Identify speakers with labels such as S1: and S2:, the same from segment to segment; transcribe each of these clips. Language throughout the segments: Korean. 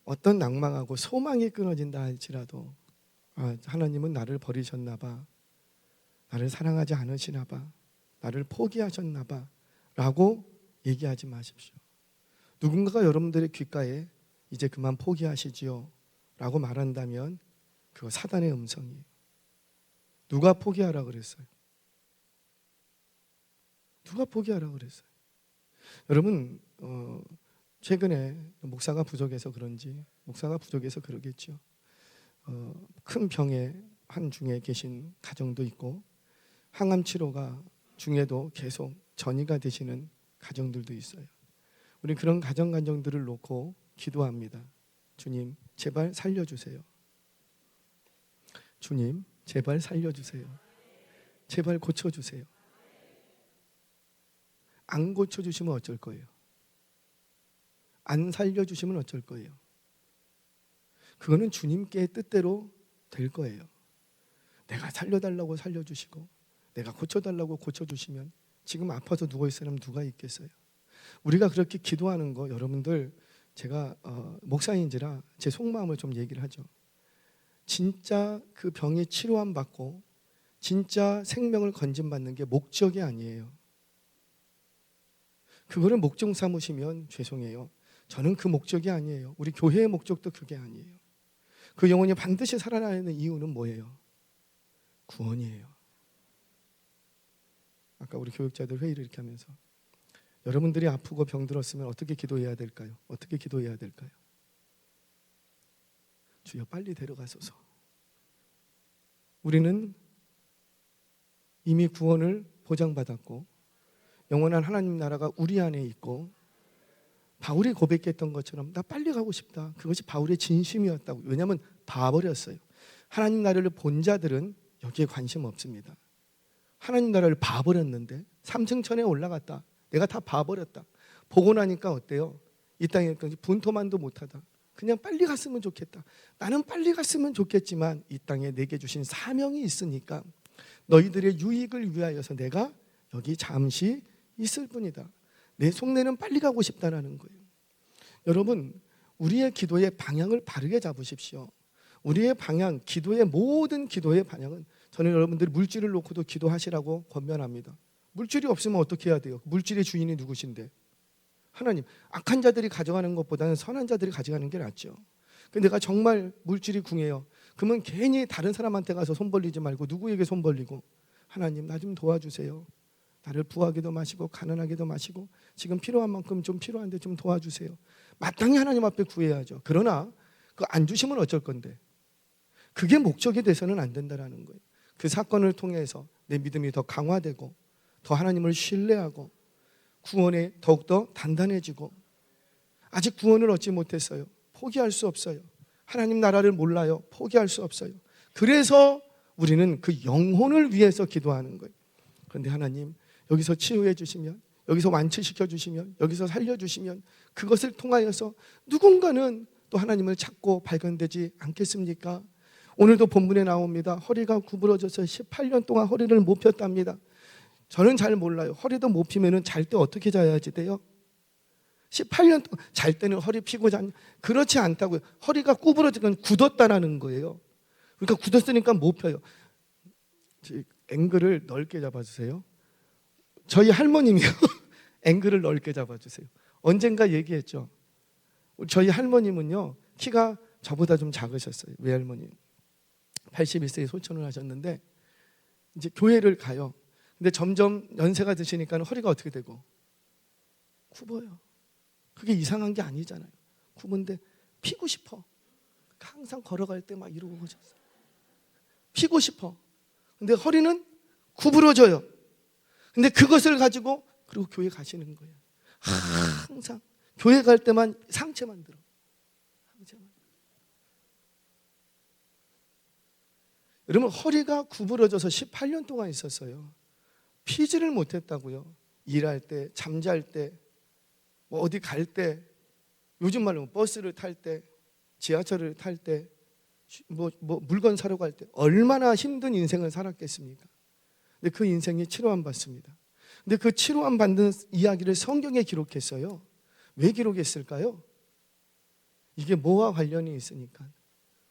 S1: 어떤 낭망하고 소망이 끊어진다 할지라도 하나님은 나를 버리셨나 봐, 나를 사랑하지 않으시나 봐, 나를 포기하셨나 봐 라고 얘기하지 마십시오. 누군가가 여러분들의 귓가에 이제 그만 포기하시지요 라고 말한다면 그거 사단의 음성이에요. 누가 포기하라 그랬어요? 누가 포기하라 그랬어요? 여러분, 최근에 목사가 부족해서 그러겠죠. 큰 병의 한 중에 계신 가정도 있고 항암 치료가 중에도 계속 전이가 되시는 가정들도 있어요. 우리 그런 가정들을 놓고 기도합니다. 주님, 제발 살려주세요. 주님, 제발 살려주세요. 제발 고쳐주세요. 안 고쳐주시면 어쩔 거예요? 안 살려주시면 어쩔 거예요? 그거는 주님께 뜻대로 될 거예요. 내가 살려달라고 살려주시고 내가 고쳐달라고 고쳐주시면 지금 아파서 누워있을 사람 누가 있겠어요? 우리가 그렇게 기도하는 거, 여러분들, 제가 목사인지라 제 속마음을 좀 얘기를 하죠. 진짜 그 병이 치료함 받고 진짜 생명을 건진받는 게 목적이 아니에요. 그거를 목적 삼으시면 죄송해요. 저는 그 목적이 아니에요. 우리 교회의 목적도 그게 아니에요. 그 영혼이 반드시 살아나는 이유는 뭐예요? 구원이에요. 아까 우리 교육자들 회의를 이렇게 하면서 여러분들이 아프고 병들었으면 어떻게 기도해야 될까요? 어떻게 기도해야 될까요? 주여 빨리 데려가소서. 우리는 이미 구원을 보장받았고 영원한 하나님 나라가 우리 안에 있고 바울이 고백했던 것처럼 나 빨리 가고 싶다. 그것이 바울의 진심이었다고. 왜냐하면 봐버렸어요. 하나님 나라를 본 자들은 여기에 관심 없습니다. 하나님 나라를 봐버렸는데 삼층천에 올라갔다. 내가 다 봐버렸다. 보고 나니까 어때요? 이 땅에 분토만도 못하다. 그냥 빨리 갔으면 좋겠다. 나는 빨리 갔으면 좋겠지만 이 땅에 내게 주신 사명이 있으니까 너희들의 유익을 위하여서 내가 여기 잠시 있을 뿐이다. 내 속내는 빨리 가고 싶다라는 거예요. 여러분, 우리의 기도의 방향을 바르게 잡으십시오. 우리의 방향, 모든 기도의 방향은 저는 여러분들이 물질을 놓고도 기도하시라고 권면합니다. 물질이 없으면 어떻게 해야 돼요? 물질의 주인이 누구신데? 하나님. 악한 자들이 가져가는 것보다는 선한 자들이 가져가는 게 낫죠. 근데 내가 정말 물질이 궁해요. 그러면 괜히 다른 사람한테 가서 손 벌리지 말고 누구에게 손 벌리고 하나님 나 좀 도와주세요. 나를 부하게도 마시고 가난하게도 마시고 지금 필요한 만큼 좀 필요한데 좀 도와주세요. 마땅히 하나님 앞에 구해야죠. 그러나 그거 안 주시면 어쩔 건데? 그게 목적이 돼서는 안 된다는 거예요. 그 사건을 통해서 내 믿음이 더 강화되고 더 하나님을 신뢰하고 구원에 더욱더 단단해지고 아직 구원을 얻지 못했어요. 포기할 수 없어요. 하나님 나라를 몰라요. 포기할 수 없어요. 그래서 우리는 그 영혼을 위해서 기도하는 거예요. 그런데 하나님 여기서 치유해 주시면, 여기서 완치시켜 주시면, 여기서 살려 주시면 그것을 통하여서 누군가는 또 하나님을 찾고 발견되지 않겠습니까? 오늘도 본문에 나옵니다. 허리가 구부러져서 18년 동안 허리를 못 폈답니다. 저는 잘 몰라요. 허리도 못 피면 잘 때 어떻게 자야지 돼요? 18년 동안 잘 때는 허리 피고 자냐? 그렇지 않다고요. 허리가 구부러지면 굳었다라는 거예요. 그러니까 굳었으니까 못 펴요. 앵글을 넓게 잡아주세요. 저희 할머님이요. 앵글을 넓게 잡아주세요. 언젠가 얘기했죠. 저희 할머님은요 키가 저보다 좀 작으셨어요. 외할머니 81세에 소천을 하셨는데 이제 교회를 가요. 근데 점점 연세가 드시니까 허리가 어떻게 되고 굽어요. 그게 이상한 게 아니잖아요. 굽은데 피고 싶어. 항상 걸어갈 때 막 이러고 오셨어요. 피고 싶어. 근데 허리는 구부러져요. 근데 그것을 가지고 그리고 교회 가시는 거예요. 항상 교회 갈 때만 상체만 들어. 상체만. 여러분 허리가 구부러져서 18년 동안 있었어요. 피지를 못했다고요. 일할 때, 잠잘 때, 뭐 어디 갈 때, 요즘 말로 버스를 탈 때, 지하철을 탈 때, 뭐 물건 사러 갈 때 얼마나 힘든 인생을 살았겠습니까? 근데 그 인생이 치료함 받습니다. 근데 그 치료함 받는 이야기를 성경에 기록했어요. 왜 기록했을까요? 이게 뭐와 관련이 있으니까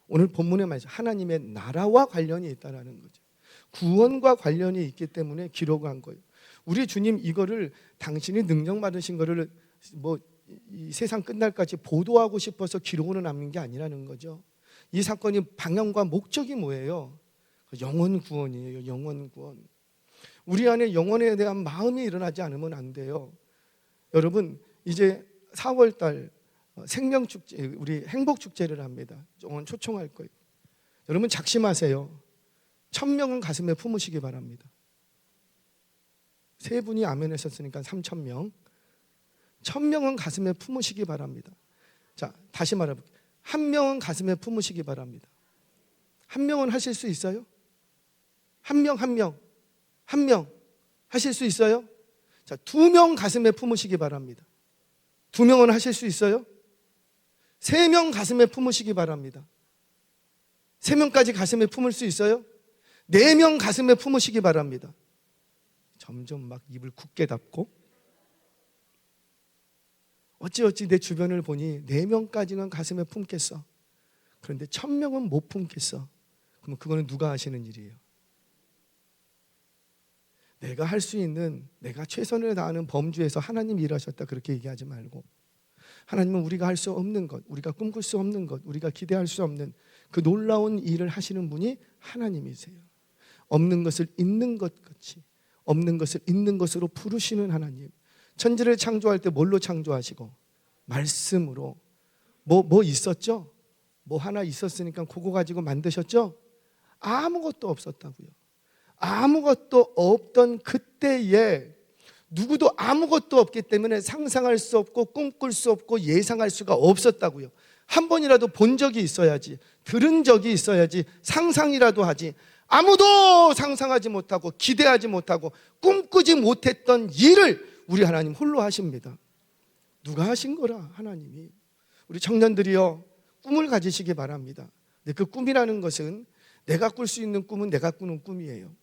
S1: 오늘 본문의 말씀 하나님의 나라와 관련이 있다라는 거죠. 구원과 관련이 있기 때문에 기록한 거예요. 우리 주님 이거를 당신이 능력 받으신 거를 뭐 이 세상 끝날까지 보도하고 싶어서 기록으로 남긴 게 아니라는 거죠. 이 사건이 방향과 목적이 뭐예요? 영혼 구원이에요. 영혼 구원. 우리 안에 영혼에 대한 마음이 일어나지 않으면 안 돼요. 여러분 이제 4월 달 생명축제, 우리 행복축제를 합니다. 오늘 초청할 거예요. 여러분 작심하세요. 1000명은 가슴에 품으시기 바랍니다. 세 분이 아멘 하셨으니까 3000명. 1000명은 가슴에 품으시기 바랍니다. 자, 다시 말해볼게요. 1명은 가슴에 품으시기 바랍니다. 1명은 하실 수 있어요? 한 명 하실 수 있어요? 자, 2명 가슴에 품으시기 바랍니다. 2명은 하실 수 있어요? 3명 가슴에 품으시기 바랍니다. 3명까지 가슴에 품을 수 있어요? 4명 가슴에 품으시기 바랍니다. 점점 막 입을 굳게 닫고 어찌어찌 내 주변을 보니 4명까지는 가슴에 품겠어. 그런데 1000명은 못 품겠어. 그러면 그거는 누가 하시는 일이에요? 내가 할 수 있는, 내가 최선을 다하는 범주에서 하나님 일하셨다 그렇게 얘기하지 말고, 하나님은 우리가 할 수 없는 것, 우리가 꿈꿀 수 없는 것, 우리가 기대할 수 없는 그 놀라운 일을 하시는 분이 하나님이세요. 없는 것을 있는 것 같이, 없는 것을 있는 것으로 부르시는 하나님. 천지를 창조할 때 뭘로 창조하시고? 말씀으로. 뭐 있었죠? 뭐 하나 있었으니까 그거 가지고 만드셨죠? 아무것도 없었다고요. 아무것도 없던 그때에 누구도 아무것도 없기 때문에 상상할 수 없고 꿈꿀 수 없고 예상할 수가 없었다고요. 한 번이라도 본 적이 있어야지, 들은 적이 있어야지 상상이라도 하지. 아무도 상상하지 못하고 기대하지 못하고 꿈꾸지 못했던 일을 우리 하나님 홀로 하십니다. 누가 하신 거라? 하나님이. 우리 청년들이요, 꿈을 가지시기 바랍니다. 근데 그 꿈이라는 것은 내가 꿀 수 있는 꿈은 내가 꾸는 꿈이에요.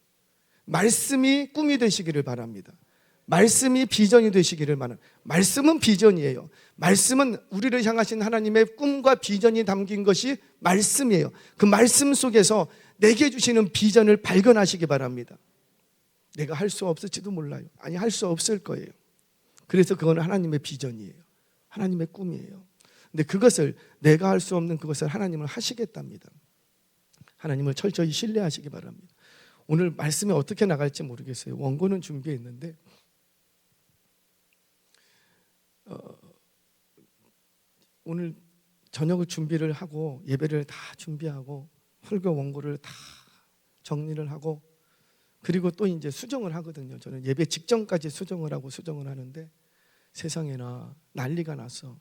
S1: 말씀이 꿈이 되시기를 바랍니다. 말씀이 비전이 되시기를 바랍니다. 말씀은 비전이에요. 말씀은 우리를 향하신 하나님의 꿈과 비전이 담긴 것이 말씀이에요. 그 말씀 속에서 내게 주시는 비전을 발견하시기 바랍니다. 내가 할 수 없을지도 몰라요. 아니, 할 수 없을 거예요. 그래서 그건 하나님의 비전이에요. 하나님의 꿈이에요. 근데 그것을, 내가 할 수 없는 그것을 하나님은 하시겠답니다. 하나님을 철저히 신뢰하시기 바랍니다. 오늘 말씀이 어떻게 나갈지 모르겠어요. 원고는 준비했는데 오늘 저녁을 준비를 하고 예배를 다 준비하고 설교 원고를 다 정리를 하고 그리고 또 이제 수정을 하거든요. 저는 예배 직전까지 수정을 하고 수정을 하는데 세상에나 난리가 났어.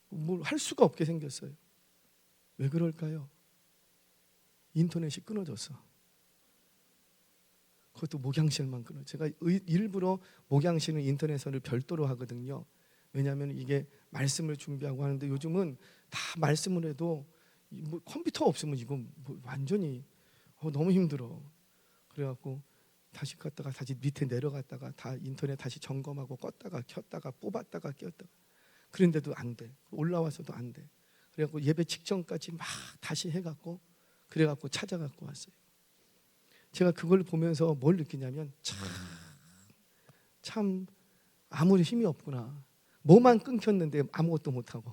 S1: 뭘 할 수가 없게 생겼어요. 왜 그럴까요? 인터넷이 끊어졌어. 그것도 목양실만 끊어. 제가 일부러 목양실은 인터넷을 별도로 하거든요. 왜냐하면 이게 말씀을 준비하고 하는데 요즘은 다 말씀을 해도 뭐 컴퓨터 없으면 이거 뭐 완전히 너무 힘들어. 그래갖고 다시 갔다가 다시 밑에 내려갔다가 다 인터넷 다시 점검하고 껐다가 켰다가 뽑았다가 꼈다가 그런데도 안 돼. 올라와서도 안 돼. 그래갖고 예배 직전까지 막 다시 해갖고 그래갖고 찾아갖고 왔어요. 제가 그걸 보면서 뭘 느끼냐면 참 아무리 힘이 없구나. 뭐만 끊겼는데 아무것도 못하고.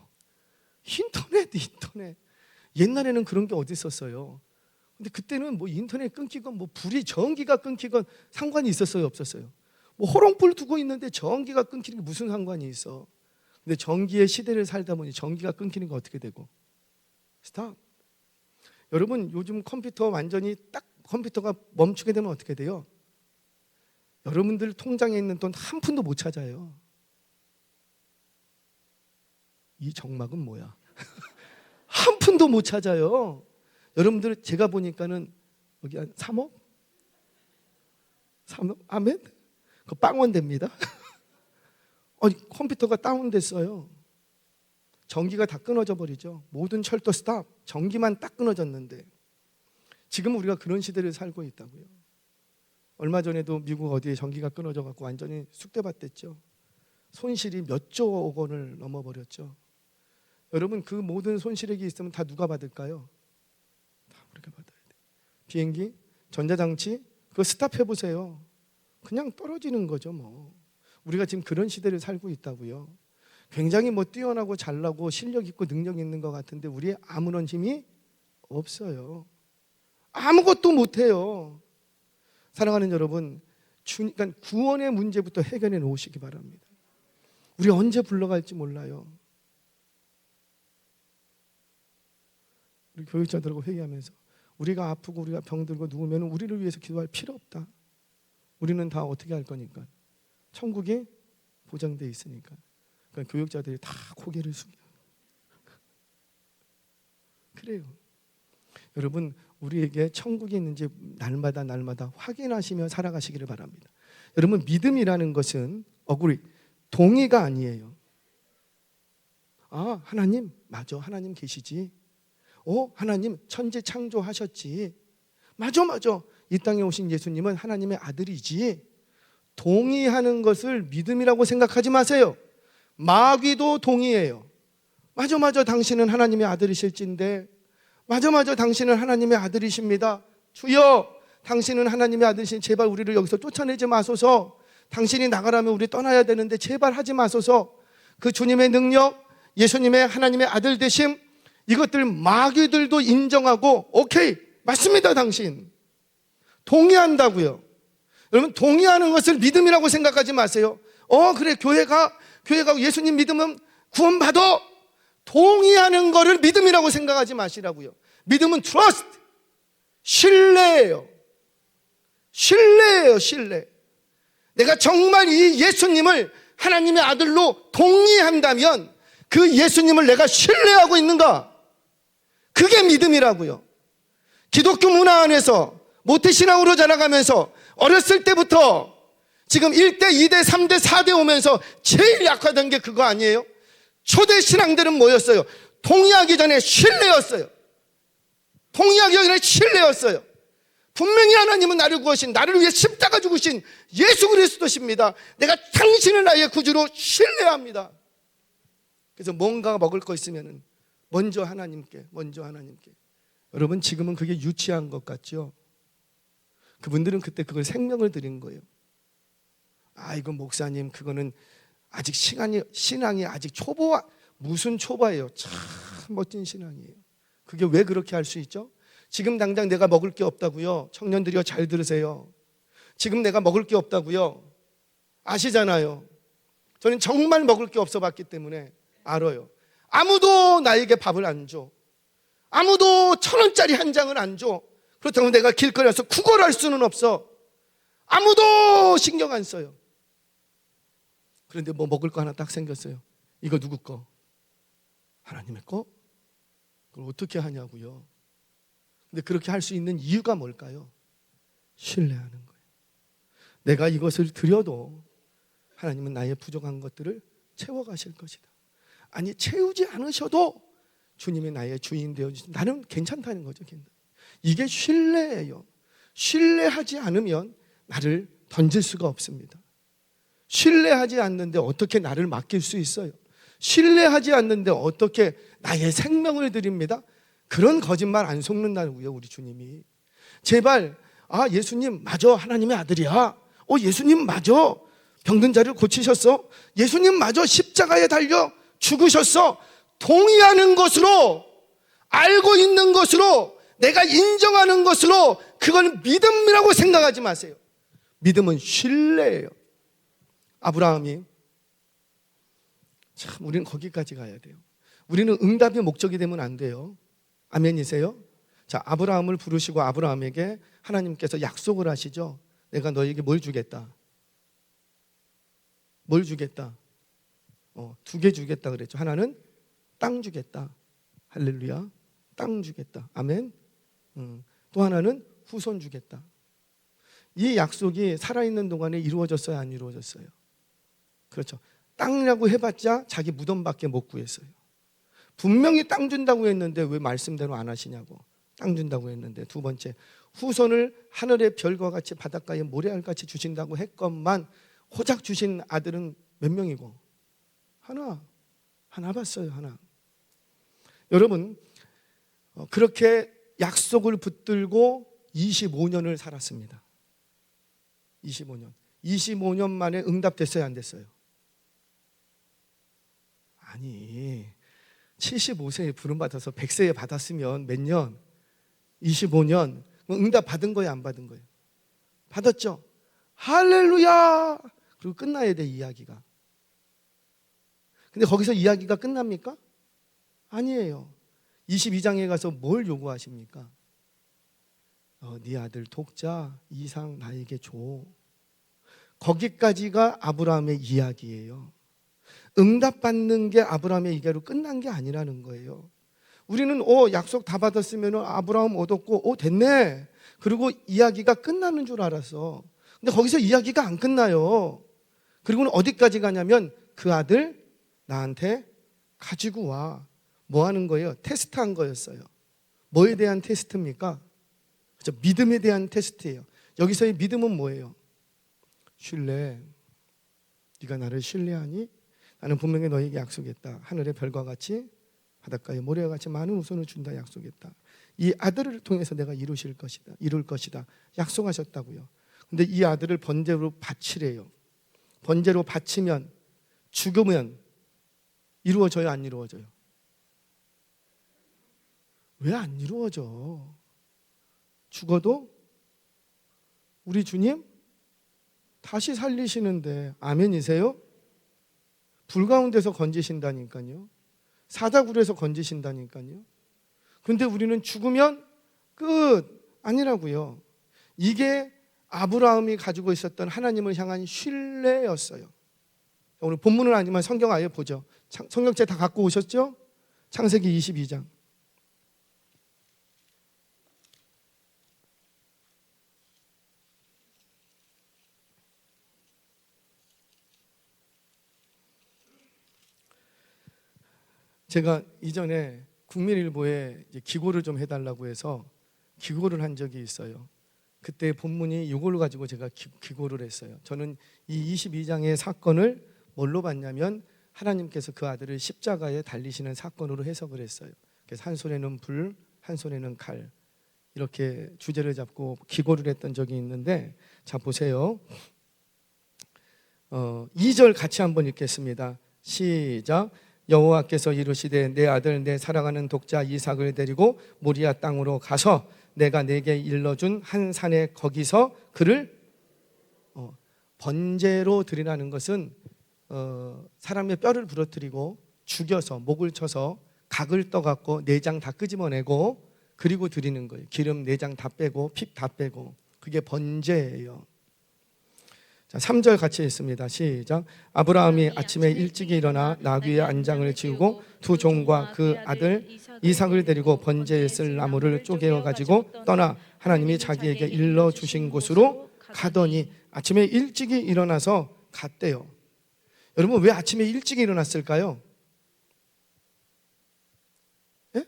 S1: 인터넷. 옛날에는 그런 게 어디 있었어요. 근데 그때는 뭐 인터넷 끊기건 뭐 불이 전기가 끊기건 상관이 있었어요, 없었어요? 뭐 호롱불 두고 있는데 전기가 끊기는 게 무슨 상관이 있어? 근데 전기의 시대를 살다 보니 전기가 끊기는 거 어떻게 되고? 스탑. 여러분 요즘 컴퓨터 완전히 딱 컴퓨터가 멈추게 되면 어떻게 돼요? 여러분들 통장에 있는 돈 한 푼도 못 찾아요. 이 정막은 뭐야? 한 푼도 못 찾아요. 여러분들 제가 보니까는 여기 한 3억? 3억? 아멘? 그 빵원 됩니다. 컴퓨터가 다운됐어요. 전기가 다 끊어져 버리죠. 모든 철도 스탑. 전기만 딱 끊어졌는데 지금 우리가 그런 시대를 살고 있다고요. 얼마 전에도 미국 어디에 전기가 끊어져 갖고 완전히 쑥대밭 됐죠. 손실이 몇 조 원을 넘어버렸죠. 여러분 그 모든 손실액이 있으면 다 누가 받을까요? 다 우리가 받아야 돼. 비행기, 전자장치 그거 스탑해 보세요. 그냥 떨어지는 거죠 뭐. 우리가 지금 그런 시대를 살고 있다고요. 굉장히 뭐 뛰어나고 잘나고 실력 있고 능력 있는 것 같은데 우리의 아무런 힘이 없어요. 아무것도 못해요. 사랑하는 여러분, 그러니까 구원의 문제부터 해결해 놓으시기 바랍니다. 우리 언제 불러갈지 몰라요. 우리 교육자들하고 회의하면서 우리가 아프고 우리가 병들고 누우면 우리를 위해서 기도할 필요 없다. 우리는 다 어떻게 할 거니까. 천국이 보장돼 있으니까. 그러니까 교육자들이 다 고개를 숙여. 그래요. 여러분 우리에게 천국이 있는지 날마다 확인하시며 살아가시기를 바랍니다. 여러분 믿음이라는 것은 동의가 아니에요. 아 하나님 맞아, 하나님 계시지. 하나님 천지 창조하셨지. 맞아 이 땅에 오신 예수님은 하나님의 아들이지. 동의하는 것을 믿음이라고 생각하지 마세요. 마귀도 동의해요. 맞아 당신은 하나님의 아들이실진데, 맞아 당신은 하나님의 아들이십니다. 주여 당신은 하나님의 아들이신, 제발 우리를 여기서 쫓아내지 마소서. 당신이 나가라면 우리 떠나야 되는데 제발 하지 마소서. 그 주님의 능력, 예수님의 하나님의 아들 되심, 이것들 마귀들도 인정하고 오케이 맞습니다. 당신 동의한다고요. 여러분 동의하는 것을 믿음이라고 생각하지 마세요. 그래 교회가 예수님 믿으면 구원받아. 동의하는 거를 믿음이라고 생각하지 마시라고요. 믿음은 trust, 신뢰예요. 신뢰. 내가 정말 이 예수님을 하나님의 아들로 동의한다면 그 예수님을 내가 신뢰하고 있는가? 그게 믿음이라고요. 기독교 문화 안에서 모태신앙으로 자라가면서 어렸을 때부터 지금 1대, 2대, 3대, 4대 오면서 제일 약화된 게 그거 아니에요? 초대 신앙들은 뭐였어요? 동의하기 전에 신뢰였어요. 분명히 하나님은 나를 구하신, 나를 위해 십자가 죽으신 예수 그리스도십니다. 내가 당신을 나의 구주로 신뢰합니다. 그래서 뭔가 먹을 거 있으면 먼저 하나님께. 여러분 지금은 그게 유치한 것 같죠? 그분들은 그때 그걸 생명을 드린 거예요. 이건 목사님 그거는 아직 신앙이 아직 무슨 초보예요. 참 멋진 신앙이에요. 그게 왜 그렇게 할 수 있죠? 지금 당장 내가 먹을 게 없다고요. 청년들이요 잘 들으세요. 지금 내가 먹을 게 없다고요. 아시잖아요. 저는 정말 먹을 게 없어 봤기 때문에 알아요. 아무도 나에게 밥을 안 줘. 아무도 1,000원짜리 한 장을 안 줘. 그렇다고 내가 길거리에서 구걸할 수는 없어. 아무도 신경 안 써요. 그런데 뭐 먹을 거 하나 딱 생겼어요. 이거 누구 거? 하나님의 거? 그걸 어떻게 하냐고요. 근데 그렇게 할 수 있는 이유가 뭘까요? 신뢰하는 거예요. 내가 이것을 드려도 하나님은 나의 부족한 것들을 채워가실 것이다. 아니 채우지 않으셔도 주님이 나의 주인 되어주신, 나는 괜찮다는 거죠. 이게 신뢰예요. 신뢰하지 않으면 나를 던질 수가 없습니다. 신뢰하지 않는데 어떻게 나를 맡길 수 있어요? 신뢰하지 않는데 어떻게 나의 생명을 드립니다? 그런 거짓말 안 속는다고요. 우리 주님이 제발 예수님 맞아 하나님의 아들이야. 예수님 맞아 병든 자를 고치셨어. 예수님 맞아 십자가에 달려 죽으셨어. 동의하는 것으로, 알고 있는 것으로, 내가 인정하는 것으로 그걸 믿음이라고 생각하지 마세요. 믿음은 신뢰예요. 아브라함이 참 우리는 거기까지 가야 돼요. 우리는 응답의 목적이 되면 안 돼요. 아멘이세요? 자, 아브라함을 부르시고 아브라함에게 하나님께서 약속을 하시죠. 내가 너에게 뭘 주겠다. 뭘 주겠다. 2개 주겠다 그랬죠. 하나는 땅 주겠다. 할렐루야. 땅 주겠다. 아멘. 또 하나는 후손 주겠다. 이 약속이 살아있는 동안에 이루어졌어요? 안 이루어졌어요? 그렇죠. 땅이라고 해봤자 자기 무덤밖에 못 구했어요. 분명히 땅 준다고 했는데 왜 말씀대로 안 하시냐고. 땅 준다고 했는데. 두 번째, 후손을 하늘의 별과 같이 바닷가에 모래알같이 주신다고 했건만 호작 주신 아들은 몇 명이고? 하나 봤어요. 하나. 여러분, 그렇게 약속을 붙들고 25년을 살았습니다. 25년. 25년 만에 응답됐어요, 안 됐어요? 아니, 75세에 부름받아서 100세에 받았으면 몇 년? 25년. 응답 받은 거예요, 안 받은 거예요? 받았죠? 할렐루야! 그리고 끝나야 돼, 이야기가. 근데 거기서 이야기가 끝납니까? 아니에요. 22장에 가서 뭘 요구하십니까? 네 아들 독자 이삭 나에게 줘. 거기까지가 아브라함의 이야기예요. 응답받는 게 아브라함의 이야기로 끝난 게 아니라는 거예요. 우리는 약속 다 받았으면 아브라함 얻었고 됐네. 그리고 이야기가 끝나는 줄 알았어. 근데 거기서 이야기가 안 끝나요. 그리고는 어디까지 가냐면 그 아들 나한테 가지고 와. 뭐 하는 거예요? 테스트한 거였어요. 뭐에 대한 테스트입니까? 그렇죠? 믿음에 대한 테스트예요. 여기서의 믿음은 뭐예요? 신뢰. 네가 나를 신뢰하니? 나는 분명히 너에게 약속했다. 하늘의 별과 같이 바닷가의 모래와 같이 많은 우선을 준다 약속했다. 이 아들을 통해서 내가 이룰 것이다. 약속하셨다고요. 근데 이 아들을 번제로 바치래요. 번제로 바치면, 죽으면 이루어져요, 안 이루어져요? 왜 안 이루어져? 죽어도 우리 주님 다시 살리시는데 아멘이세요? 불 가운데서 건지신다니까요. 사자굴에서 건지신다니까요. 근데 우리는 죽으면 끝 아니라고요. 이게 아브라함이 가지고 있었던 하나님을 향한 신뢰였어요. 오늘 본문은 아니지만 성경 아예 보죠. 성경책 다 갖고 오셨죠? 창세기 22장. 제가 이전에 국민일보에 기고를 좀 해달라고 해서 기고를 한 적이 있어요. 그때 본문이 이걸 가지고 제가 기고를 했어요. 저는 이 22장의 사건을 뭘로 봤냐면 하나님께서 그 아들을 십자가에 달리시는 사건으로 해석을 했어요. 그래서 한 손에는 불, 한 손에는 칼, 이렇게 주제를 잡고 기고를 했던 적이 있는데, 자 보세요. 2절 같이 한번 읽겠습니다. 시작. 여호와께서 이르시되 내 아들 내 사랑하는 독자 이삭을 데리고 모리아 땅으로 가서 내가 내게 일러준 한 산에 거기서 그를 번제로 드리라는 것은 사람의 뼈를 부러뜨리고 죽여서 목을 쳐서 각을 떠갖고 내장 다 끄집어내고 그리고 드리는 거예요. 기름 내장 다 빼고 피 다 빼고, 그게 번제예요. 자, 3절 같이 읽습니다. 시작. 아브라함이 아침에 일찍이 일어나 나귀의 안장을 지우고 두 종과 그 아들 이삭을 데리고 번제에 쓸 나무를 쪼개어 가지고 떠나 하나님이 자기에게 일러 주신 곳으로 가더니, 아침에 일찍이 일어나서 갔대요. 여러분, 왜 아침에 일찍 일어났을까요? 예?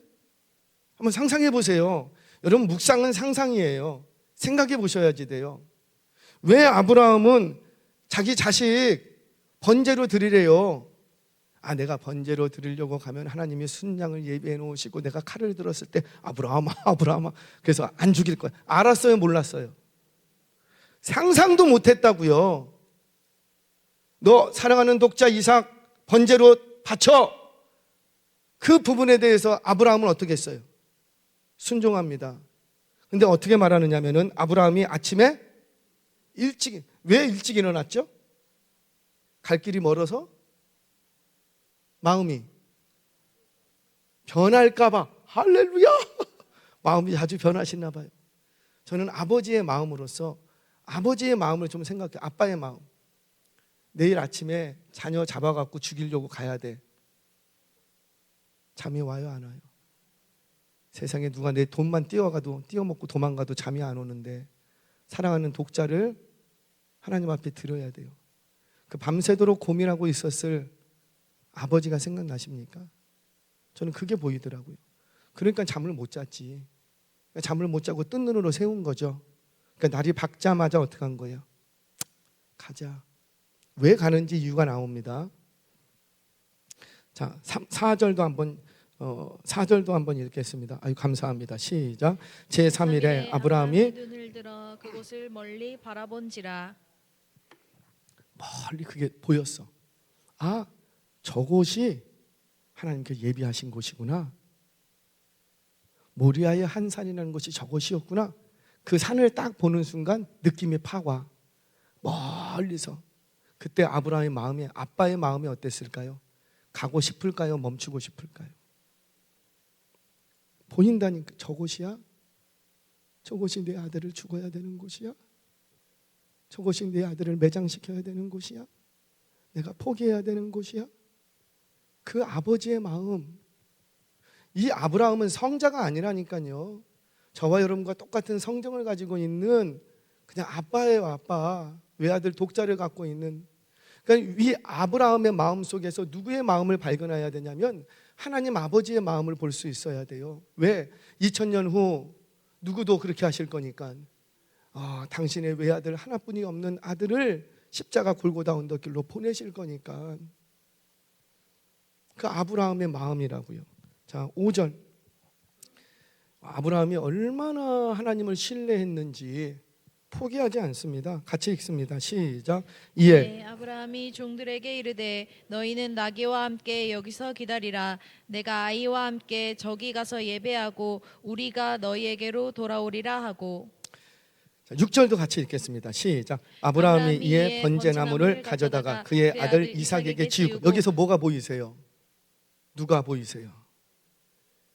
S1: 한번 상상해 보세요. 여러분, 묵상은 상상이에요. 생각해 보셔야지 돼요. 왜 아브라함은 자기 자식 번제로 드리래요? 내가 번제로 드리려고 가면 하나님이 순양을 예비해 놓으시고 내가 칼을 들었을 때 아브라함아 그래서 안 죽일 거야. 알았어요, 몰랐어요? 상상도 못했다고요. 너 사랑하는 독자 이삭 번제로 바쳐. 그 부분에 대해서 아브라함은 어떻게 했어요? 순종합니다. 근데 어떻게 말하느냐면은 아브라함이 아침에 왜 일찍 일어났죠? 갈 길이 멀어서? 마음이 변할까봐. 할렐루야! 마음이 자주 변하시나 봐요. 저는 아버지의 마음으로서 아버지의 마음을 좀 생각해요. 아빠의 마음. 내일 아침에 자녀 잡아갖고 죽이려고 가야 돼. 잠이 와요, 안 와요? 세상에 누가 내 돈만 띄워먹고 도망가도 잠이 안 오는데 사랑하는 독자를 하나님 앞에 드려야 돼요. 그 밤새도록 고민하고 있었을 아버지가 생각나십니까? 저는 그게 보이더라고요. 그러니까 잠을 못 잤지. 잠을 못 자고 뜬 눈으로 세운 거죠. 그러니까 날이 밝자마자 어떻게 한 거예요? 가자. 왜 가는지 이유가 나옵니다. 자, 4절도 한번 4절도 한번 읽겠습니다. 아유 감사합니다. 시작. 제3일에 아브라함이
S2: 눈을 들어 그곳을 멀리 바라본지라.
S1: 멀리 그게 보였어. 아, 저곳이 하나님께서 예비하신 곳이구나. 모리아의 한 산이라는 곳이 저곳이었구나. 그 산을 딱 보는 순간 느낌이 팍 와. 멀리서. 그때 아브라함의 마음이, 아빠의 마음이 어땠을까요? 가고 싶을까요? 멈추고 싶을까요? 보인다니까. 저곳이야? 저곳이 내 아들을 죽어야 되는 곳이야? 저곳이 내 아들을 매장시켜야 되는 곳이야? 내가 포기해야 되는 곳이야? 그 아버지의 마음. 이 아브라함은 성자가 아니라니까요. 저와 여러분과 똑같은 성정을 가지고 있는 그냥 아빠예요. 아빠. 외아들 독자를 갖고 있는. 그러니까 이 아브라함의 마음 속에서 누구의 마음을 발견해야 되냐면 하나님 아버지의 마음을 볼 수 있어야 돼요. 왜? 2000년 후 누구도 그렇게 하실 거니까. 당신의 외아들 하나뿐이 없는 아들을 십자가 골고다 언덕길로 보내실 거니까. 그 아브라함의 마음이라고요. 자, 5절. 아브라함이 얼마나 하나님을 신뢰했는지 포기하지 않습니다. 같이 읽습니다. 시작.
S2: 네, 아브라함이 종들에게 이르되 너희는 나귀와 함께 여기서 기다리라. 내가 아이와 함께 저기 가서 예배하고 우리가 너희에게로 돌아오리라 하고.
S1: 자, 6절도 같이 읽겠습니다. 시작. 아브라함이 이에 번제나무를 가져다가 그의 아들 이삭에게 지우고. 여기서 뭐가 보이세요? 누가 보이세요?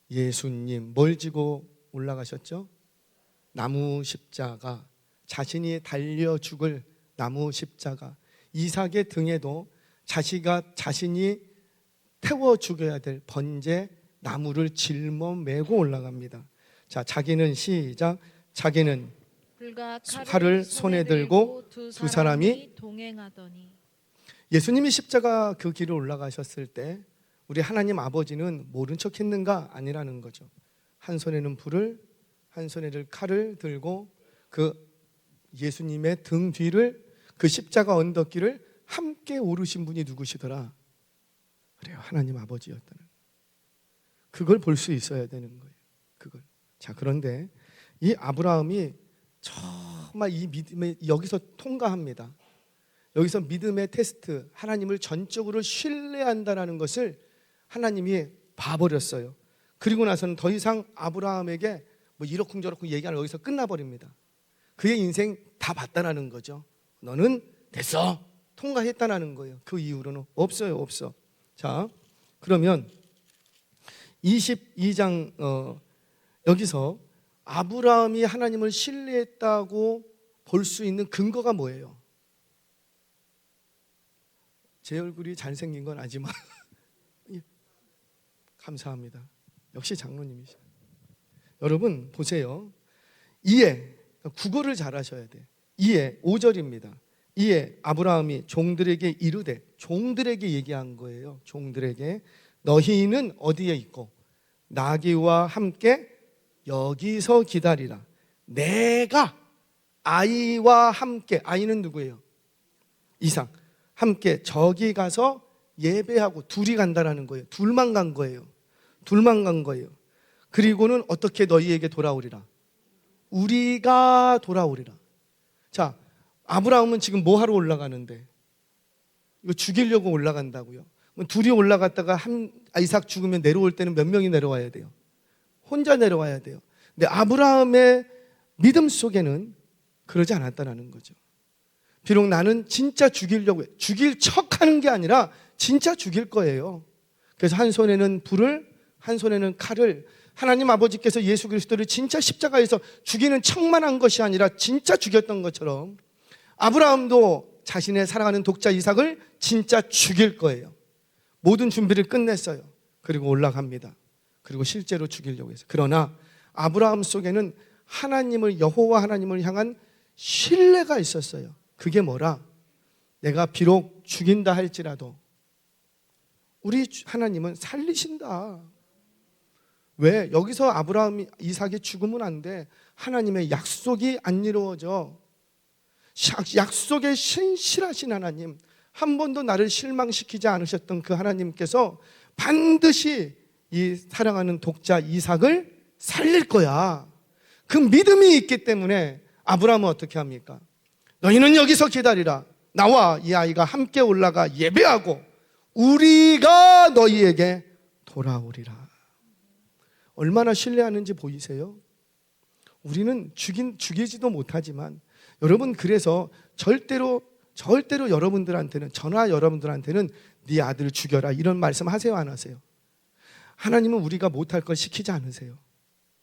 S1: 예수님. 뭘 지고 올라가셨죠? 나무 십자가. 자신이 달려 죽을 나무 십자가. 이삭의 등에도 자신이 태워 죽여야 될 번제 나무를 짊어매고 올라갑니다. 자, 자기는 시작. 자기는 칼을 손에 들고 두 사람이
S2: 동행하더니.
S1: 예수님이 십자가 그 길을 올라가셨을 때 우리 하나님 아버지는 모른 척 했는가? 아니라는 거죠. 한 손에는 불을, 한 손에는 칼을 들고 그 예수님의 등 뒤를, 그 십자가 언덕길을 함께 오르신 분이 누구시더라? 그래요, 하나님 아버지였다는. 그걸 볼 수 있어야 되는 거예요. 그걸. 자, 그런데 이 아브라함이 정말 이 믿음에 여기서 통과합니다. 여기서 믿음의 테스트, 하나님을 전적으로 신뢰한다는 것을 하나님이 봐버렸어요. 그리고 나서는 더 이상 아브라함에게 뭐 이러쿵저러쿵 얘기하는 여기서 끝나버립니다. 그의 인생 다 봤다라는 거죠. 너는 됐어, 통과했다라는 거예요. 그 이후로는 없어요. 자, 그러면 22장 여기서 아브라함이 하나님을 신뢰했다고 볼 수 있는 근거가 뭐예요? 제 얼굴이 잘생긴 건 아니지만 감사합니다. 역시 장로님이시죠. 여러분 보세요. 이에 국어를 잘 하셔야 돼요. 이에 5절입니다. 이에 아브라함이 종들에게 이르되, 종들에게 얘기한 거예요. 종들에게 너희는 어디에 있고 나귀와 함께 여기서 기다리라. 내가 아이와 함께, 아이는 누구예요? 이삭. 함께 저기 가서 예배하고. 둘이 간다라는 거예요. 둘만 간 거예요. 그리고는 어떻게 너희에게 돌아오리라? 우리가 돌아오리라. 자, 아브라함은 지금 뭐 하러 올라가는데? 이거 죽이려고 올라간다고요. 둘이 올라갔다가 이삭 죽으면 내려올 때는 몇 명이 내려와야 돼요? 혼자 내려와야 돼요. 근데 아브라함의 믿음 속에는 그러지 않았다는 거죠. 비록 나는 진짜 죽이려고 해. 죽일 척하는 게 아니라 진짜 죽일 거예요. 그래서 한 손에는 불을, 한 손에는 칼을. 하나님 아버지께서 예수 그리스도를 진짜 십자가에서 죽이는 척만 한 것이 아니라 진짜 죽였던 것처럼 아브라함도 자신의 사랑하는 독자 이삭을 진짜 죽일 거예요. 모든 준비를 끝냈어요. 그리고 올라갑니다. 그리고 실제로 죽이려고 했어요. 그러나 아브라함 속에는 하나님을, 여호와 하나님을 향한 신뢰가 있었어요. 그게 뭐라? 내가 비록 죽인다 할지라도 우리 하나님은 살리신다. 왜? 여기서 아브라함, 이삭이 죽으면 안 돼. 하나님의 약속이 안 이루어져. 약속에 신실하신 하나님, 한 번도 나를 실망시키지 않으셨던 그 하나님께서 반드시 이 사랑하는 독자 이삭을 살릴 거야. 그 믿음이 있기 때문에 아브라함은 어떻게 합니까? 너희는 여기서 기다리라. 나와 이 아이가 함께 올라가 예배하고 우리가 너희에게 돌아오리라. 얼마나 신뢰하는지 보이세요? 우리는 죽이지도 못하지만 여러분, 그래서 절대로 여러분들한테는, 저나 여러분들한테는 네 아들 죽여라 이런 말씀 하세요, 안 하세요? 하나님은 우리가 못할 걸 시키지 않으세요.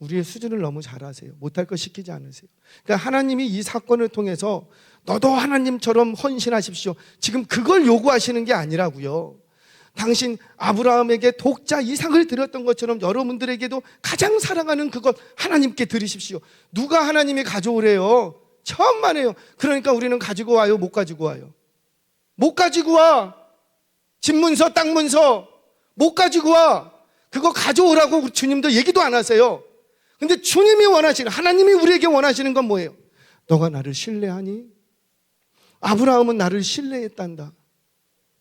S1: 우리의 수준을 너무 잘 아세요. 못할 걸 시키지 않으세요. 그러니까 하나님이 이 사건을 통해서 너도 하나님처럼 헌신하십시오, 지금 그걸 요구하시는 게 아니라고요. 당신 아브라함에게 독자 이삭을 드렸던 것처럼 여러분들에게도 가장 사랑하는 그것 하나님께 드리십시오. 누가 하나님이 가져오래요? 천만에요. 그러니까 우리는 가지고 와요, 못 가지고 와요? 못 가지고 와. 집문서, 땅문서 못 가지고 와. 그거 가져오라고 주님도 얘기도 안 하세요. 근데 주님이 원하시는, 하나님이 우리에게 원하시는 건 뭐예요? 너가 나를 신뢰하니? 아브라함은 나를 신뢰했단다.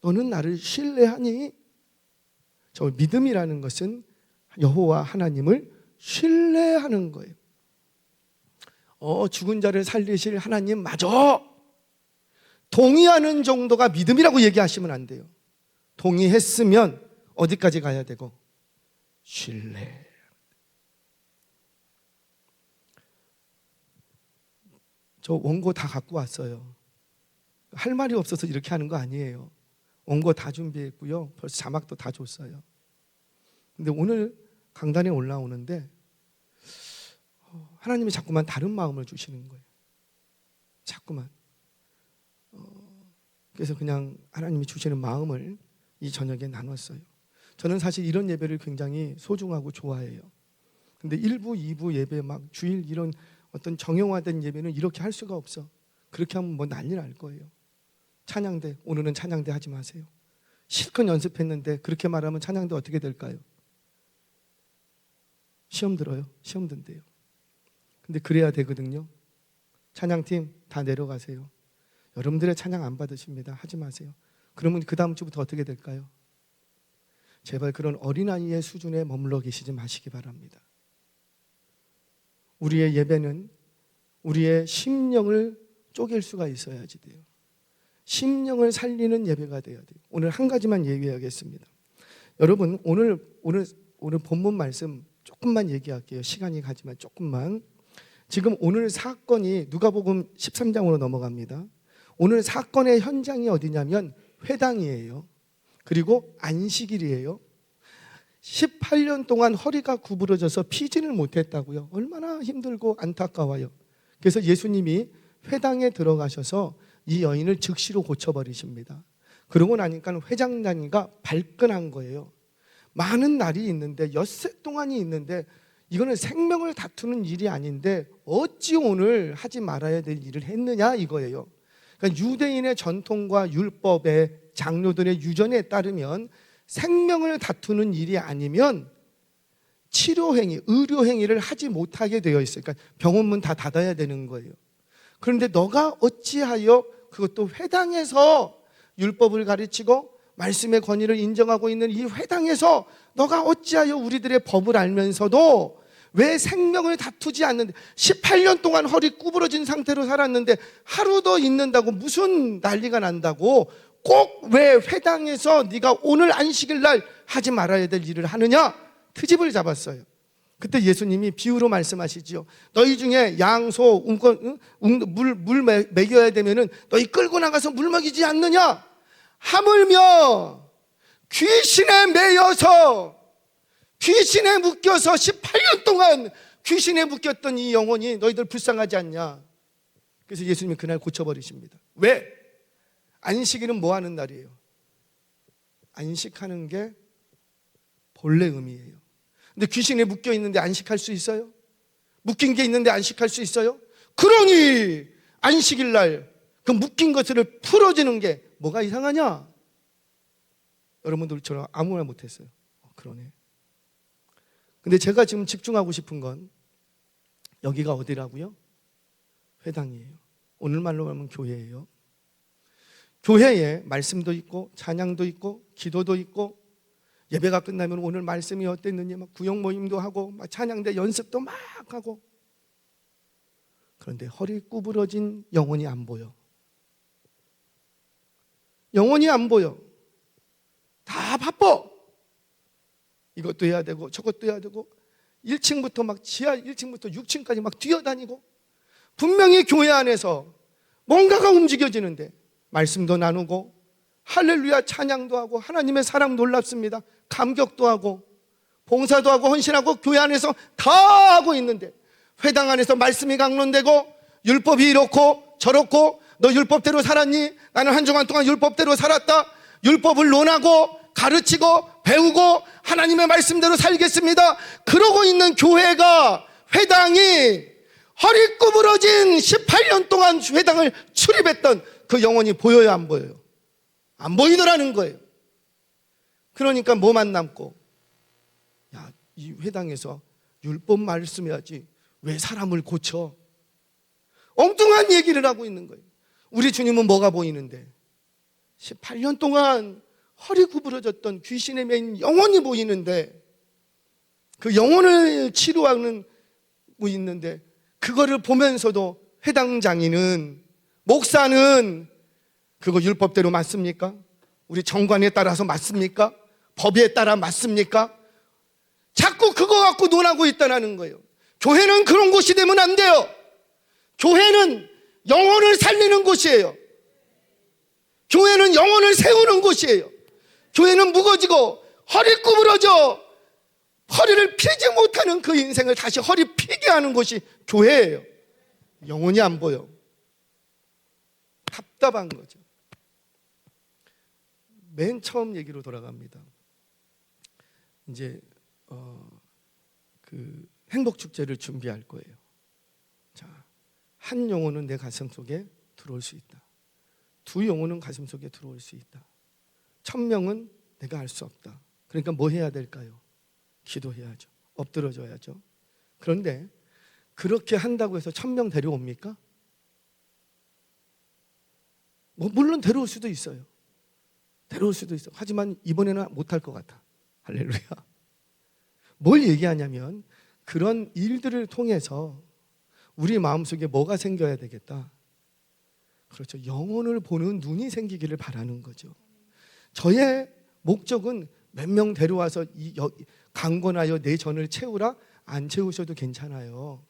S1: 너는 나를 신뢰하니? 저 믿음이라는 것은 여호와 하나님을 신뢰하는 거예요. 죽은 자를 살리실 하나님 마저 동의하는 정도가 믿음이라고 얘기하시면 안 돼요. 동의했으면 어디까지 가야 되고? 신뢰. 저 원고 다 갖고 왔어요. 할 말이 없어서 이렇게 하는 거 아니에요. 원고 다 준비했고요. 벌써 자막도 다 줬어요. 근데 오늘 강단에 올라오는데 하나님이 자꾸만 다른 마음을 주시는 거예요. 자꾸만. 그래서 그냥 하나님이 주시는 마음을 이 저녁에 나눴어요. 저는 사실 이런 예배를 굉장히 소중하고 좋아해요. 근데 1부, 2부 예배, 막 주일 이런 어떤 정형화된 예배는 이렇게 할 수가 없어. 그렇게 하면 뭐 난리 날 거예요. 찬양대, 오늘은 찬양대 하지 마세요. 실컷 연습했는데 그렇게 말하면 찬양대 어떻게 될까요? 시험 들어요. 시험 든대요. 근데 그래야 되거든요. 찬양팀 다 내려가세요. 여러분들의 찬양 안 받으십니다. 하지 마세요. 그러면 그 다음 주부터 어떻게 될까요? 제발 그런 어린아이의 수준에 머물러 계시지 마시기 바랍니다. 우리의 예배는 우리의 심령을 쪼갤 수가 있어야지 돼요. 심령을 살리는 예배가 돼야 돼요. 오늘 한 가지만 얘기하겠습니다. 여러분, 오늘 본문 말씀 조금만 얘기할게요. 시간이 가지만 조금만. 지금 오늘 사건이 누가복음 13장으로 넘어갑니다. 오늘 사건의 현장이 어디냐면 회당이에요. 그리고 안식일이에요. 18년 동안 허리가 구부러져서 피진을 못했다고요. 얼마나 힘들고 안타까워요. 그래서 예수님이 회당에 들어가셔서 이 여인을 즉시로 고쳐버리십니다. 그러고 나니까 회장단위가 발끈한 거예요. 많은 날이 있는데, 엿새 동안이 있는데 이거는 생명을 다투는 일이 아닌데 어찌 오늘 하지 말아야 될 일을 했느냐 이거예요. 그러니까 유대인의 전통과 율법의 장로들의 유전에 따르면 생명을 다투는 일이 아니면 치료행위, 의료행위를 하지 못하게 되어 있어요. 그러니까 병원문 다 닫아야 되는 거예요. 그런데 너가 어찌하여, 그것도 회당에서 율법을 가르치고 말씀의 권위를 인정하고 있는 이 회당에서 너가 어찌하여 우리들의 법을 알면서도 왜 생명을 다투지 않는데, 18년 동안 허리 구부러진 상태로 살았는데 하루 더 있는다고 무슨 난리가 난다고 꼭 왜 회당에서 네가 오늘 안식일 날 하지 말아야 될 일을 하느냐? 트집을 잡았어요. 그때 예수님이 비유로 말씀하시죠. 너희 중에 양, 소, 물 먹여야 되면은 너희 끌고 나가서 물 먹이지 않느냐? 하물며 귀신에 매여서, 귀신에 묶여서 18년 동안 귀신에 묶였던 이 영혼이 너희들 불쌍하지 않냐? 그래서 예수님이 그날 고쳐버리십니다. 왜? 안식일은 뭐 하는 날이에요? 안식하는 게 본래 의미예요. 근데 귀신에 묶여 있는데 안식할 수 있어요? 묶인 게 있는데 안식할 수 있어요? 그러니 안식일 날 그 묶인 것을 풀어주는 게 뭐가 이상하냐? 여러분들처럼 아무 말 못했어요. 그러네. 근데 제가 지금 집중하고 싶은 건 여기가 어디라고요? 회당이에요. 오늘 말로 하면 교회예요. 교회에 말씀도 있고 찬양도 있고 기도도 있고 예배가 끝나면 오늘 말씀이 어땠느냐 막 구역 모임도 하고 막 찬양대 연습도 막 하고, 그런데 허리 구부러진 영혼이 안 보여. 영혼이 안 보여. 다 바빠. 이것도 해야 되고 저것도 해야 되고 1층부터 막 지하 1층부터 6층까지 막 뛰어다니고, 분명히 교회 안에서 뭔가가 움직여지는데 말씀도 나누고 할렐루야 찬양도 하고 하나님의 사랑 놀랍습니다 감격도 하고 봉사도 하고 헌신하고 교회 안에서 다 하고 있는데, 회당 안에서 말씀이 강론되고 율법이 이렇고 저렇고, 너 율법대로 살았니? 나는 한 주간 동안 율법대로 살았다. 율법을 논하고 가르치고 배우고 하나님의 말씀대로 살겠습니다. 그러고 있는 교회가, 회당이 허리 구부러진 18년 동안 회당을 출입했던 그 영혼이 보여요, 안 보여요? 안 보이더라는 거예요. 그러니까 뭐만 남고, 야, 이 회당에서 율법 말씀해야지 왜 사람을 고쳐? 엉뚱한 얘기를 하고 있는 거예요. 우리 주님은 뭐가 보이는데? 18년 동안 허리 구부러졌던 귀신에 매인 영혼이 보이는데, 그 영혼을 치료하는 분 있는데, 그거를 보면서도 회당장이는, 목사는 그거 율법대로 맞습니까? 우리 정관에 따라서 맞습니까? 법에 따라 맞습니까? 자꾸 그거 갖고 논하고 있다는 거예요. 교회는 그런 곳이 되면 안 돼요. 교회는 영혼을 살리는 곳이에요. 교회는 영혼을 세우는 곳이에요. 교회는 무거지고 허리 구부러져 허리를 펴지 못하는 그 인생을 다시 허리 펴게 하는 곳이 교회예요. 영혼이 안 보여. 답답한 거죠. 맨 처음 얘기로 돌아갑니다. 이제 그 행복축제를 준비할 거예요. 자, 한 영혼은 내 가슴 속에 들어올 수 있다. 두 영혼은 가슴 속에 들어올 수 있다. 1000명은 내가 알 수 없다. 그러니까 뭐 해야 될까요? 기도해야죠. 엎드러져야죠. 그런데 그렇게 한다고 해서 1000명 데려옵니까? 뭐 물론 데려올 수도 있어요. 데려올 수도 있어. 하지만 이번에는 못할 것 같아. 할렐루야. 뭘 얘기하냐면, 그런 일들을 통해서 우리 마음속에 뭐가 생겨야 되겠다? 그렇죠. 영혼을 보는 눈이 생기기를 바라는 거죠. 저의 목적은 몇 명 데려와서 강권하여 내 전을 채우라? 안 채우셔도 괜찮아요.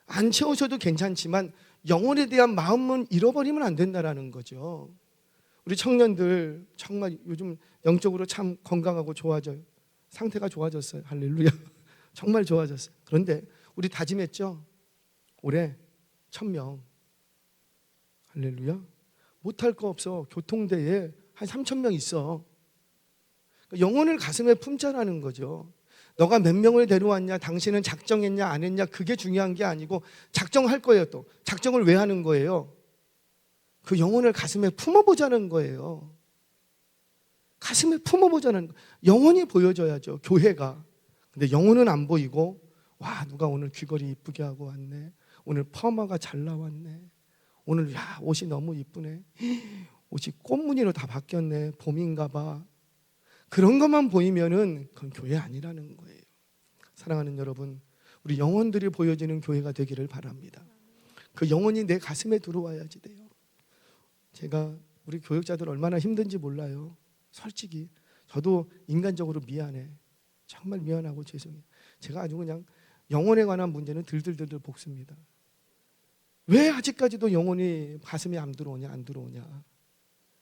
S1: 안 채우셔도 괜찮지만 영혼에 대한 마음은 잃어버리면 안 된다는 거죠. 우리 청년들 정말 요즘 영적으로 참 건강하고 좋아져요. 상태가 좋아졌어요. 할렐루야. 정말 좋아졌어요. 그런데 우리 다짐했죠. 올해 1000명. 할렐루야. 못할 거 없어. 교통대에 한 3000명 있어. 영혼을 가슴에 품자라는 거죠. 너가 몇 명을 데려왔냐, 당신은 작정했냐 안 했냐, 그게 중요한 게 아니고, 작정할 거예요. 또 작정을 왜 하는 거예요? 그 영혼을 가슴에 품어보자는 거예요. 가슴에 품어보자는 거예요. 영혼이 보여져야죠, 교회가. 근데 영혼은 안 보이고, 와, 누가 오늘 귀걸이 이쁘게 하고 왔네, 오늘 퍼마가 잘 나왔네, 오늘 야 옷이 너무 이쁘네, 옷이 꽃무늬로 다 바뀌었네, 봄인가 봐. 그런 것만 보이면은 그건 교회 아니라는 거예요. 사랑하는 여러분, 우리 영혼들이 보여지는 교회가 되기를 바랍니다. 그 영혼이 내 가슴에 들어와야지 돼요. 제가 우리 교육자들 얼마나 힘든지 몰라요. 솔직히 저도 인간적으로 미안해. 정말 미안하고 죄송해요. 제가 아주 그냥 영혼에 관한 문제는 들들들들 볶습니다. 왜 아직까지도 영혼이 가슴에 안 들어오냐, 안 들어오냐.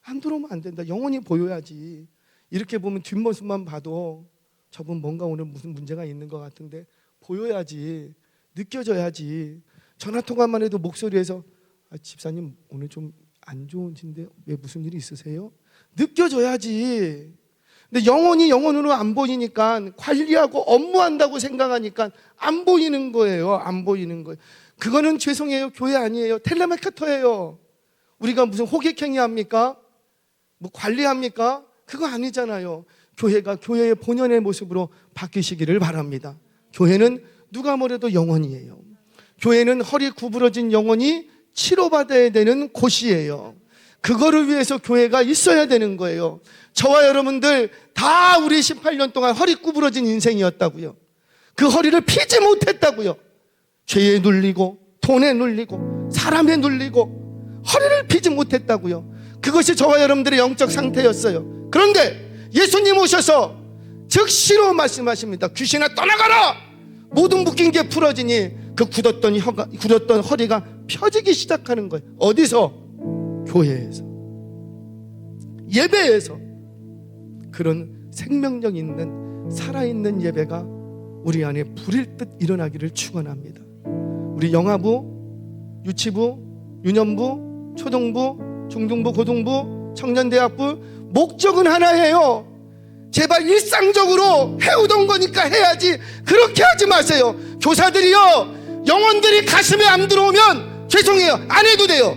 S1: 안 들어오면 안 된다. 영혼이 보여야지. 이렇게 보면 뒷모습만 봐도 저분 뭔가 오늘 무슨 문제가 있는 것 같은데, 보여야지, 느껴져야지. 전화통화만 해도 목소리에서 집사님 오늘 좀 안 좋으신데 왜 무슨 일이 있으세요? 느껴져야지. 근데 영혼이 영혼으로 안 보이니까, 관리하고 업무한다고 생각하니까 안 보이는 거예요. 안 보이는 거예요. 그거는 죄송해요, 교회 아니에요. 텔레마케터예요. 우리가 무슨 호객행위 합니까? 뭐 관리합니까? 그거 아니잖아요. 교회가 교회의 본연의 모습으로 바뀌시기를 바랍니다. 교회는 누가 뭐래도 영혼이에요. 교회는 허리 구부러진 영혼이 치료받아야 되는 곳이에요. 그거를 위해서 교회가 있어야 되는 거예요. 저와 여러분들 다 우리 18년 동안 허리 구부러진 인생이었다고요. 그 허리를 피지 못했다고요. 죄에 눌리고 돈에 눌리고 사람에 눌리고 허리를 피지 못했다고요. 그것이 저와 여러분들의 영적 상태였어요. 그런데 예수님 오셔서 즉시로 말씀하십니다. 귀신아 떠나가라! 모든 묶인 게 풀어지니 그 굳었던 허리가 펴지기 시작하는 거예요. 어디서? 교회에서, 예배에서. 그런 생명력 있는 살아있는 예배가 우리 안에 불일 듯 일어나기를 축원합니다. 우리 영아부, 유치부, 유년부, 초등부, 중등부, 고등부, 청년대학부 목적은 하나예요. 제발 일상적으로 해오던 거니까 해야지 그렇게 하지 마세요. 교사들이요, 영혼들이 가슴에 안 들어오면 죄송해요, 안 해도 돼요.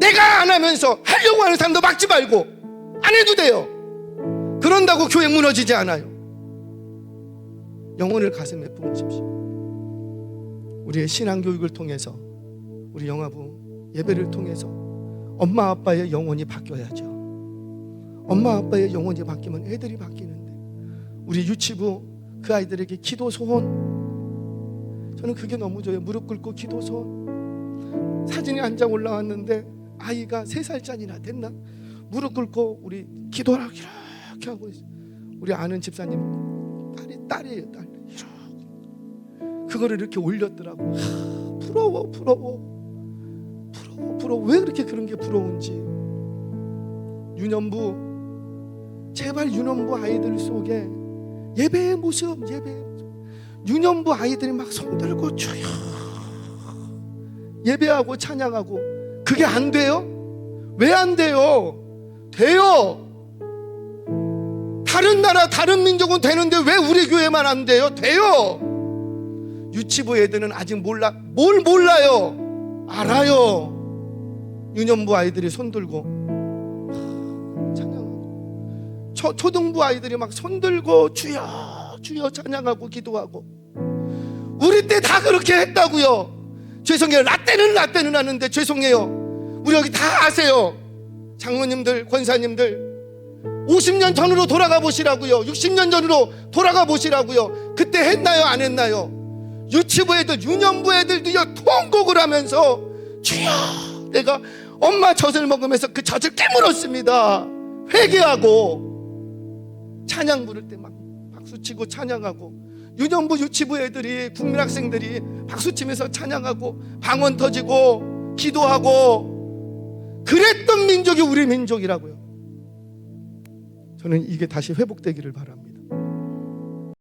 S1: 내가 안 하면서 하려고 하는 사람도 막지 말고 안 해도 돼요. 그런다고 교회 무너지지 않아요. 영혼을 가슴에 품으십시오. 우리의 신앙교육을 통해서, 우리 영아부 예배를 통해서 엄마 아빠의 영혼이 바뀌어야죠. 엄마 아빠의 영혼이 바뀌면 애들이 바뀌는데, 우리 유치부 그 아이들에게 기도 소원, 저는 그게 너무 좋아요. 무릎 꿇고 기도 소원. 사진이 한 장 올라왔는데 아이가 3살짜리나 됐나? 무릎 꿇고 우리 기도를 이렇게 하고 있어요. 우리 아는 집사님 딸이에요. 딸. 이렇게 그거를 이렇게 올렸더라고. 부러워. 왜 그렇게 그런 게 부러운지. 유년부, 제발 유년부 아이들 속에 예배의 모습, 유년부 아이들이 막 손들고 주여 예배하고 찬양하고. 그게 안 돼요? 왜 안 돼요? 돼요. 다른 나라 다른 민족은 되는데 왜 우리 교회만 안 돼요? 돼요. 유치부 애들은 아직 몰라. 뭘 몰라요? 알아요. 유년부 아이들이 손들고 찬양하고, 초등부 아이들이 막 손들고 주여 찬양하고 기도하고. 우리 때 다 그렇게 했다고요. 죄송해요. 라떼는 하는데 죄송해요. 우리 여기 다 아세요. 장로님들, 권사님들 50년 전으로 돌아가 보시라고요. 60년 전으로 돌아가 보시라고요. 그때 했나요? 안 했나요? 유치부 애들, 유년부 애들도요, 통곡을 하면서 주여, 내가 엄마 젖을 먹으면서 그 젖을 깨물었습니다. 회개하고 찬양 부를 때 막 박수치고 찬양하고, 유년부 유치부 애들이, 국민학생들이 박수치면서 찬양하고 방언 터지고 기도하고 그랬던 민족이 우리 민족이라고요. 저는 이게 다시 회복되기를 바랍니다.